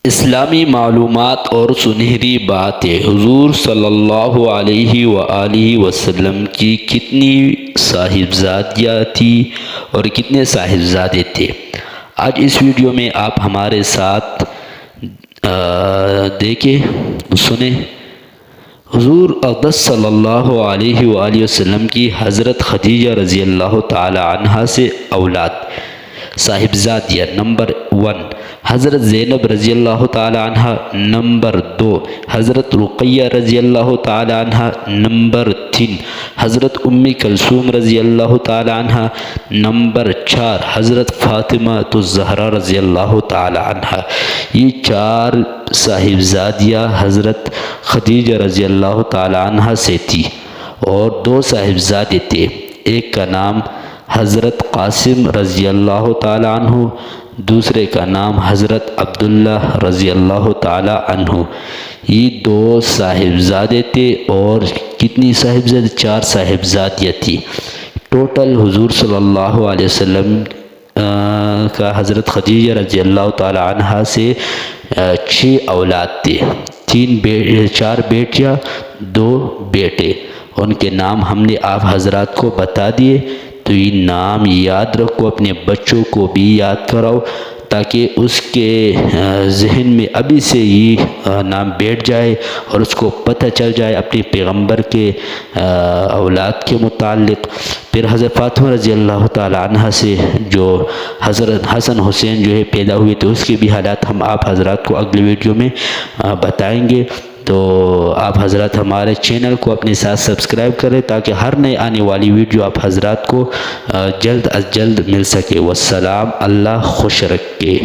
اسلامی معلومات اور سنہری باتیں۔ حضور صلی اللہ علیہ وآلہ وسلم کی کتنی صاحبزادیاں تھیں اور کتنے صاحبزادے تھے؟ آج اس ویڈیو میں آپ ہمارے ساتھ دیکھیں، سنیں۔ حضور اقدس صلی اللہ علیہ وآلہ وسلم کی حضرت خدیجہ رضی اللہ تعالی عنہا سے اولاد صاحبزادیاں: نمبر 1 حضرت زینب رضی اللہ تعالی عنہا، نمبر 2 حضرت رقیہ رضی اللہ تعالی عنہا، نمبر 3 حضرت ام کلثوم رضی اللہ تعالی عنہا، نمبر 4 حضرت فاطمہ الزہرا رضی اللہ تعالی عنہا۔ یہ 4 صاحبزادیاں حضرت خدیجہ رضی اللہ تعالی عنہا سے تھی، اور 2 صاحبزادے تھے۔ ایک کا نام حضرت قاسم رضی اللہ تعالی عنہ، دوسرے کا نام حضرت عبداللہ رضی اللہ تعالی عنہ۔ یہ 2 صاحبزادے تھے، اور کتنی صاحبزادے؟ 4 صاحبزادیاں تھی۔ ٹوٹل حضور صلی اللہ علیہ وسلم کا حضرت خدیجہ رضی اللہ تعالی عنہ سے 6 اولاد تھے، 4 بیٹیاں 2 بیٹے۔ ان کے نام ہم نے آپ حضرات کو بتا دیے، تو یہ نام یاد رکھو، اپنے بچوں کو بھی یاد کراؤ، تاکہ اس کے ذہن میں ابھی سے یہ نام بیٹھ جائے اور اس کو پتہ چل جائے اپنے پیغمبر کے اولاد کے متعلق۔ پھر حضرت فاطمہ رضی اللہ تعالی عنہ سے جو حضرت حسن حسین جو ہے پیدا ہوئے، تو اس کے بھی حالات ہم آپ حضرات کو اگلے ویڈیو میں بتائیں گے۔ تو آپ حضرات ہمارے چینل کو اپنے ساتھ سبسکرائب کریں، تاکہ ہر نئے آنے والی ویڈیو آپ حضرات کو جلد از جلد مل سکے۔ والسلام، اللہ خوش رکھے۔